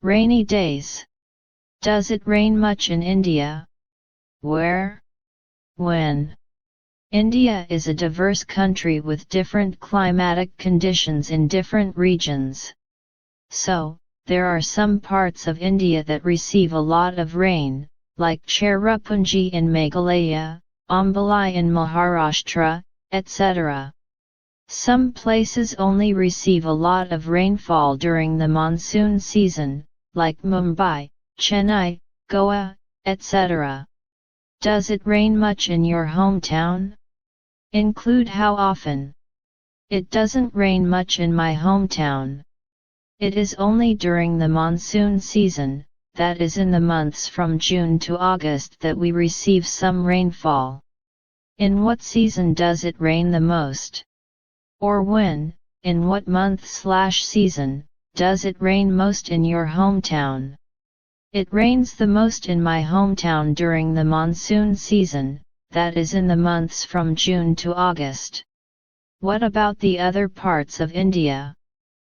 Rainy days. Does it rain much in India? Where? When? India is a diverse country with different climatic conditions in different regions. So, there are some parts of India that receive a lot of rain, like Cherrapunji in Meghalaya, Ambala in Maharashtra, etc. Some places only receive a lot of rainfall during the monsoon season, like Mumbai, Chennai, Goa, etc. Does it rain much in your hometown? Include how often. It doesn't rain much in my hometown. It is only during the monsoon season, that is in the months from June to August, that we receive some rainfall. In what season does it rain the most? Or when, in what month/season, does it rain most in your hometown? It rains the most in my hometown during the monsoon season, that is in the months from June to August. What about the other parts of India?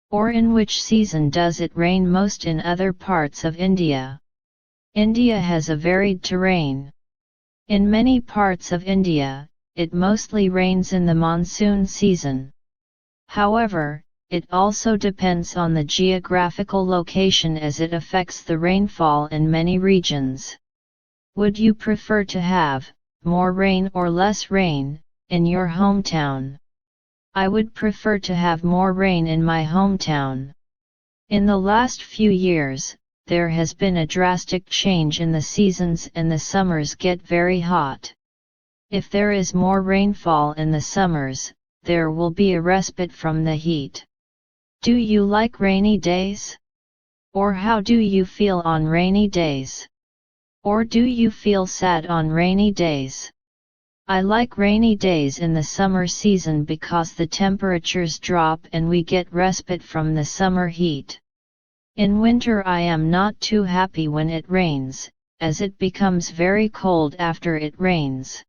Or in which season does it rain most in other parts of India? India has a varied terrain. In many parts of India, it mostly rains in the monsoon season. However, it also depends on the geographical location as it affects the rainfall in many regions. Would you prefer to have more rain or less rain in your hometown? I would prefer to have more rain in my hometown. In the last few years, there has been a drastic change in the seasons and the summers get very hot. If there is more rainfall in the summers, there will be a respite from the heat. Do you like rainy days? Or how do you feel on rainy days? Or do you feel sad on rainy days? I like rainy days in the summer season because the temperatures drop and we get respite from the summer heat. In winter I am not too happy when it rains, as it becomes very cold after it rains.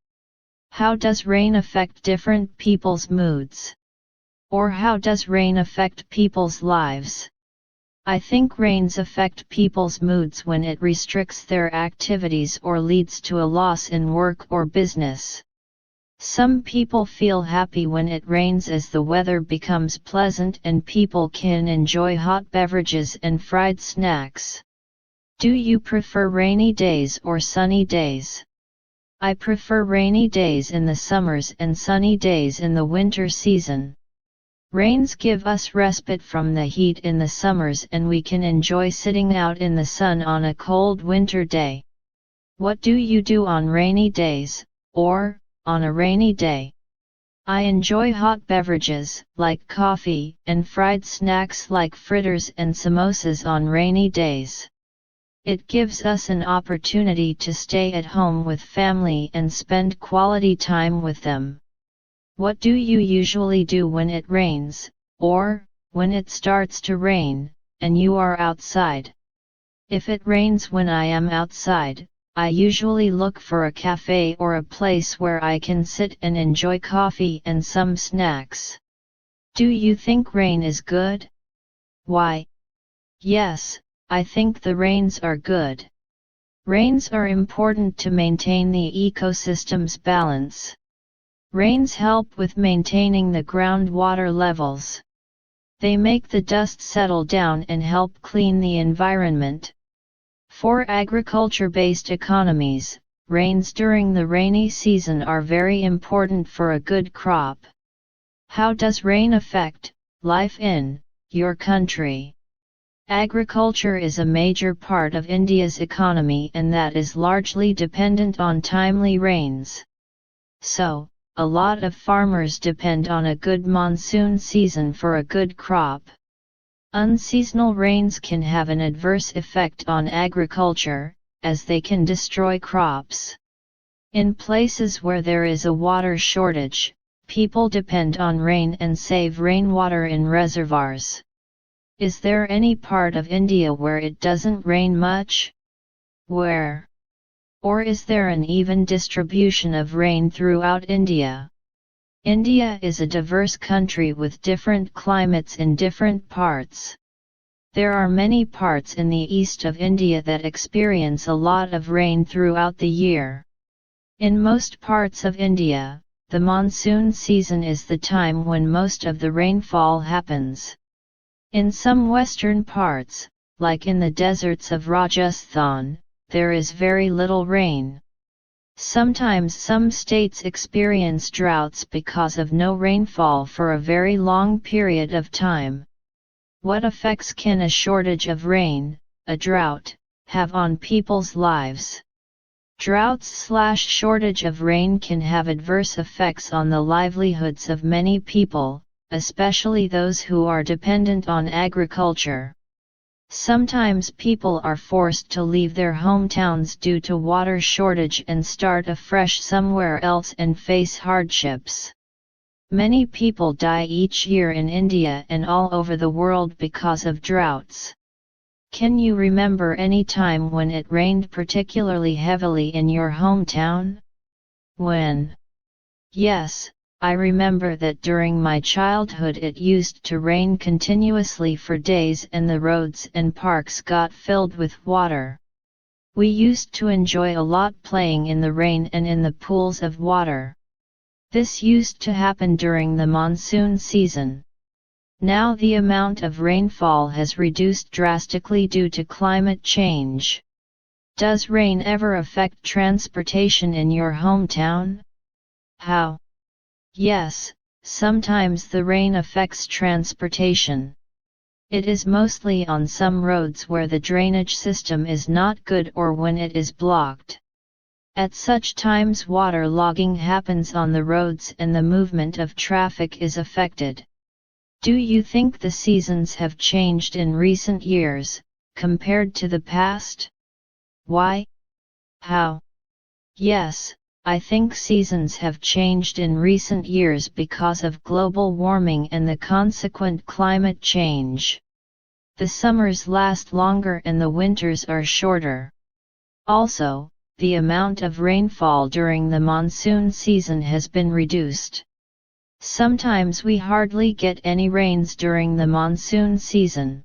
How does rain affect different people's moods? Or how does rain affect people's lives? I think rains affect people's moods when it restricts their activities or leads to a loss in work or business. Some people feel happy when it rains as the weather becomes pleasant and people can enjoy hot beverages and fried snacks. Do you prefer rainy days or sunny days? I prefer rainy days in the summers and sunny days in the winter season. Rains give us respite from the heat in the summers and we can enjoy sitting out in the sun on a cold winter day. What do you do on rainy days, or on a rainy day? I enjoy hot beverages, like coffee, and fried snacks like fritters and samosas on rainy days. It gives us an opportunity to stay at home with family and spend quality time with them. What do you usually do when it rains, or when it starts to rain, and you are outside? If it rains when I am outside, I usually look for a cafe or a place where I can sit and enjoy coffee and some snacks. Do you think rain is good? Why? Yes, I think the rains are good. Rains are important to maintain the ecosystem's balance. Rains help with maintaining the groundwater levels. They make the dust settle down and help clean the environment. For agriculture-based economies, rains during the rainy season are very important for a good crop. How does rain affect life in your country? Agriculture is a major part of India's economy and that is largely dependent on timely rains. So, a lot of farmers depend on a good monsoon season for a good crop. Unseasonal rains can have an adverse effect on agriculture, as they can destroy crops. In places where there is a water shortage, people depend on rain and save rainwater in reservoirs. Is there any part of India where it doesn't rain much? Where? Or is there an even distribution of rain throughout India? India is a diverse country with different climates in different parts. There are many parts in the east of India that experience a lot of rain throughout the year. In most parts of India, the monsoon season is the time when most of the rainfall happens. In some western parts, like in the deserts of Rajasthan, there is very little rain. Sometimes some states experience droughts because of no rainfall for a very long period of time. What effects can a shortage of rain, a drought, have on people's lives? Droughts/shortage of rain can have adverse effects on the livelihoods of many people, especially those who are dependent on agriculture. Sometimes people are forced to leave their hometowns due to water shortage and start afresh somewhere else and face hardships. Many people die each year in India and all over the world because of droughts. Can you remember any time when it rained particularly heavily in your hometown? When? Yes, I remember that during my childhood it used to rain continuously for days and the roads and parks got filled with water. We used to enjoy a lot playing in the rain and in the pools of water. This used to happen during the monsoon season. Now the amount of rainfall has reduced drastically due to climate change. Does rain ever affect transportation in your hometown? How? Yes, sometimes the rain affects transportation. It is mostly on some roads where the drainage system is not good or when it is blocked. At such times water logging happens on the roads and the movement of traffic is affected. Do you think the seasons have changed in recent years, compared to the past? Why? How? Yes, I think seasons have changed in recent years because of global warming and the consequent climate change. The summers last longer and the winters are shorter. Also, the amount of rainfall during the monsoon season has been reduced. Sometimes we hardly get any rains during the monsoon season.